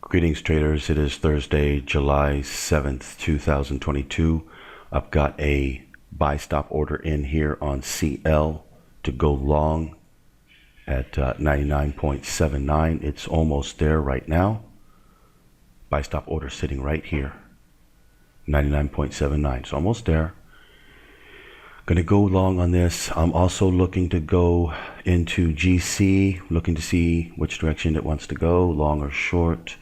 Greetings traders, it is Thursday, July 7th, 2022. I've got a buy stop order in here on CL to go long at 99.79. It's almost there right now. Buy stop order sitting right here, 99.79. It's almost there. Gonna go long on this. I'm also looking to go into GC, looking to see which direction it wants to go, long or short.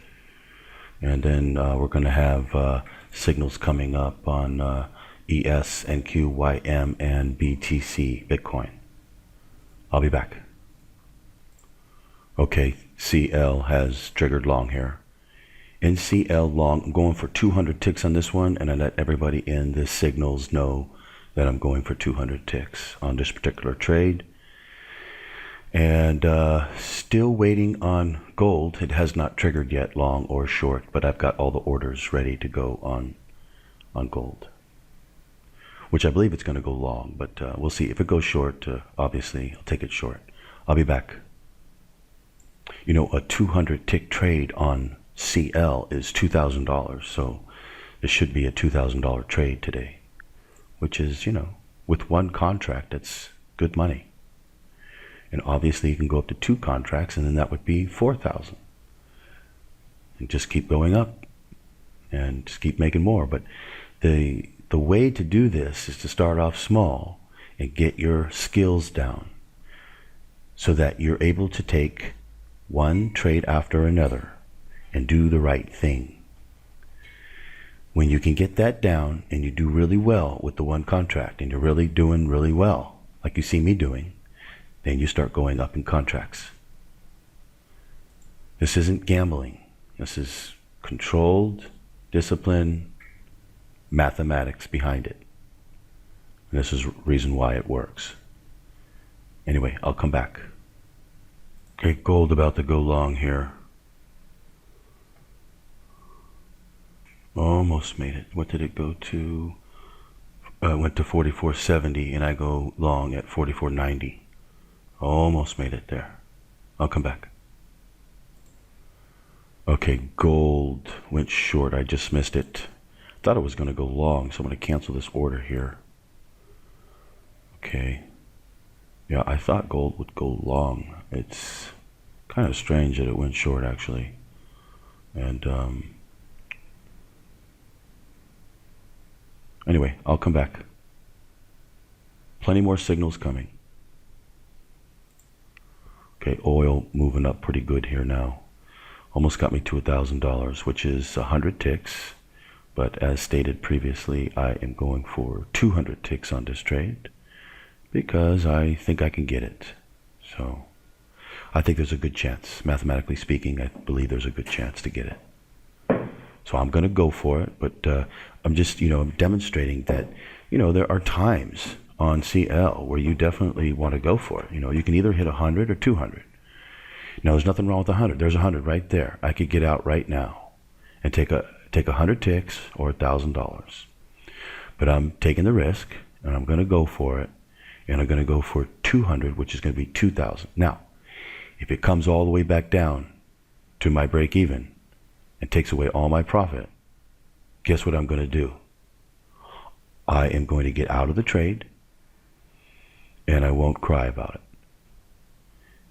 And then we're going to have signals coming up on ES, NQYM, and BTC, Bitcoin. I'll be back. Okay, CL has triggered long here. In CL long, I'm going for 200 ticks on this one, and I let everybody in the signals know that I'm going for 200 ticks on this particular trade. And still waiting on gold. It has not triggered yet, long or short, but I've got all the orders ready to go on gold, which I believe it's going to go long, but we'll see. If it goes short, obviously I'll take it short. I'll be back. You know, a 200 tick trade on CL is $2,000, so it should be a $2,000 trade today, which is, you know, with one contract, that's good money. And obviously you can go up to 2 contracts, and then that would be 4,000. And just keep going up and just keep making more. But the way to do this is to start off small and get your skills down so that you're able to take one trade after another and do the right thing. When you can get that down and you do really well with the one contract and you're really doing really well, like you see me doing, then you start going up in contracts. This isn't gambling. This is controlled, discipline, mathematics behind it. And this is the reason why it works. Anyway, I'll come back. Okay, gold about to go long here. Almost made it. What did it go to? Went to 44.70 and I go long at 44.90. Almost made it there. I'll come back. Okay, gold went short. I just missed it. Thought it was going to go long, so I'm going to cancel this order here. Okay. Yeah, I thought gold would go long. It's kind of strange that it went short, actually. And anyway, I'll come back. Plenty more signals coming. Okay, oil moving up pretty good here now. Almost got me to $1,000, which is 100 ticks. But as stated previously, I am going for 200 ticks on this trade because I think I can get it. So I think there's a good chance. Mathematically speaking, I believe there's a good chance to get it. So I'm going to go for it, but I'm just, I'm demonstrating that, there are times on CL where you definitely want to go for it. You can either hit 100 or 200. Now, there's nothing wrong with 100. There's 100 right there. I could get out right now and take 100 ticks or $1,000. But I'm taking the risk, and I'm going to go for it, and I'm going to go for 200, which is going to be 2,000. Now, if it comes all the way back down to my break even and takes away all my profit, guess what I'm going to do? I am going to get out of the trade, and I won't cry about it.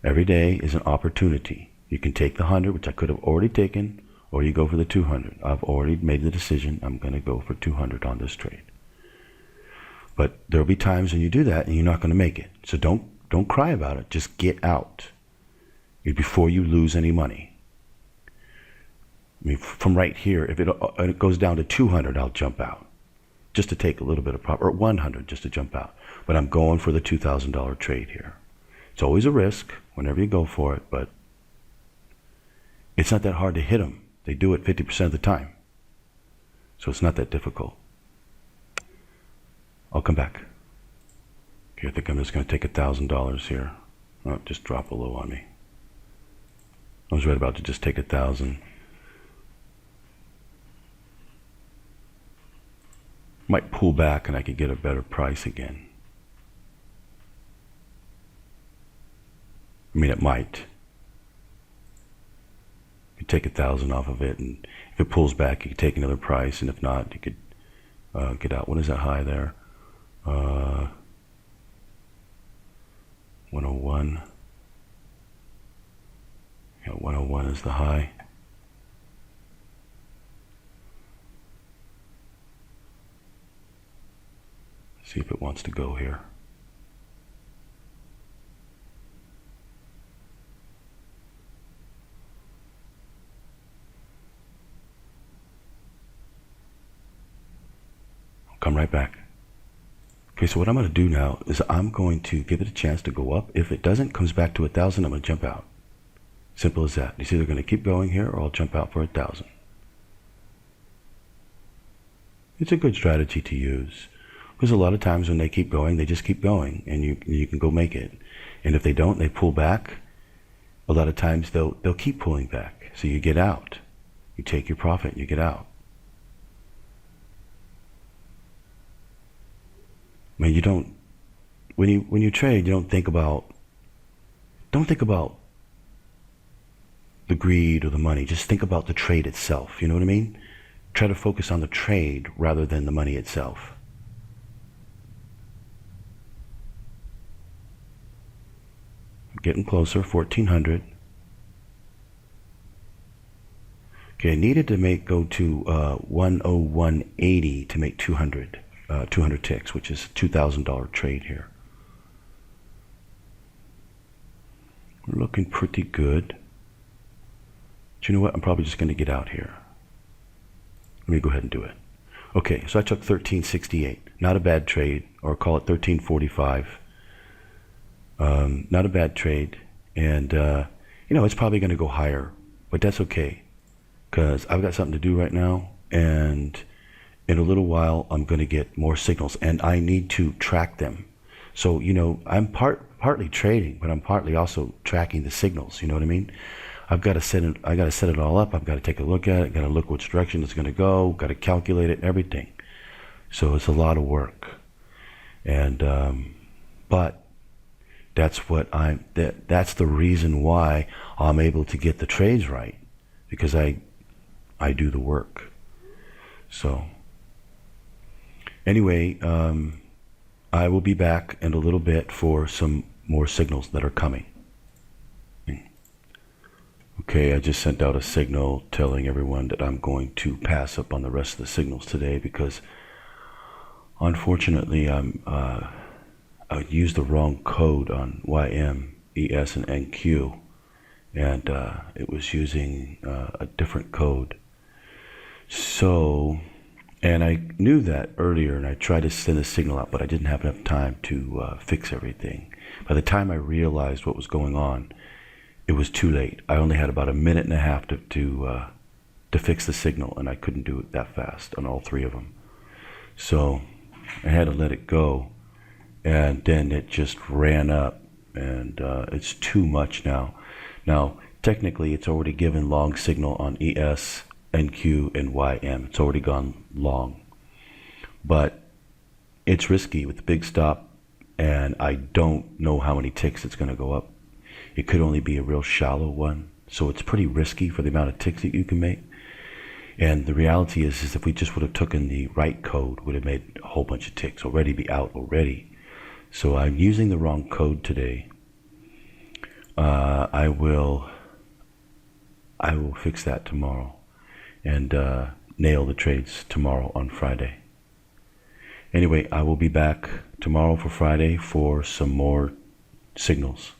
Every day is an opportunity. You can take the 100, which I could have already taken, or you go for the 200. I've already made the decision. I'm going to go for 200 on this trade. But there'll be times when you do that and you're not going to make it. So don't cry about it. Just get out before you lose any money. I mean, from right here, if it goes down to 200, I'll jump out just to take a little bit of profit, or 100 just to jump out. But I'm going for the $2,000 trade here. It's always a risk whenever you go for it, but it's not that hard to hit them. They do it 50% of the time. So it's not that difficult. I'll come back. Okay, I think I'm just going to take $1,000 here. Oh, just drop a low on me. I was right about to just take 1,000. Might pull back and I could get a better price again. I mean, it might. could take 1,000 off of it, and if it pulls back, you could take another price, and if not, you could get out. What is that high there? 101. Yeah, 101 is the high. See if it wants to go here. I'll come right back. Okay, so what I'm going to do now is I'm going to give it a chance to go up. If it doesn't, comes back to 1,000, I'm going to jump out. Simple as that. It's either going to keep going here or I'll jump out for 1,000. It's a good strategy to use. Because a lot of times when they keep going, they just keep going, and you can go make it. And if they don't, they pull back. A lot of times they'll keep pulling back. So you get out. You take your profit and you get out. I mean, you don't, when you trade, you don't think about the greed or the money. Just think about the trade itself. You know what I mean? Try to focus on the trade rather than the money itself. Getting closer, 1,400. Okay, I needed to go to 101.80 to make 200 ticks, which is a $2,000 trade here. We're looking pretty good. But you know what? I'm probably just going to get out here. Let me go ahead and do it. Okay, so I took 13.68. Not a bad trade, or call it 13.45. Not a bad trade, and it's probably going to go higher, but that's okay, because I've got something to do right now, and in a little while I'm going to get more signals, and I need to track them. So I'm partly trading, but I'm partly also tracking the signals. You know what I mean? I got to set it all up. I've got to take a look at it. Got to look which direction it's going to go. Got to calculate it, everything. So it's a lot of work, and but that's the reason why I'm able to get the trades right, because I do the work. So anyway, I will be back in a little bit for some more signals that are coming. Okay, I just sent out a signal telling everyone that I'm going to pass up on the rest of the signals today, because unfortunately I used the wrong code on YM, ES, and NQ, and it was using a different code. So, and I knew that earlier, and I tried to send a signal out, but I didn't have enough time to fix everything. By the time I realized what was going on, it was too late. I only had about a minute and a half to fix the signal, and I couldn't do it that fast on all three of them. So I had to let it go. And then it just ran up, and it's too much now. Now, technically, it's already given long signal on ES, NQ, and YM. It's already gone long. But it's risky with the big stop, and I don't know how many ticks it's going to go up. It could only be a real shallow one, so it's pretty risky for the amount of ticks that you can make. And the reality is if we just would have taken the right code, would have made a whole bunch of ticks, already be out already. So I'm using the wrong code today. I will fix that tomorrow, and nail the trades tomorrow on Friday. Anyway, I will be back tomorrow for Friday for some more signals.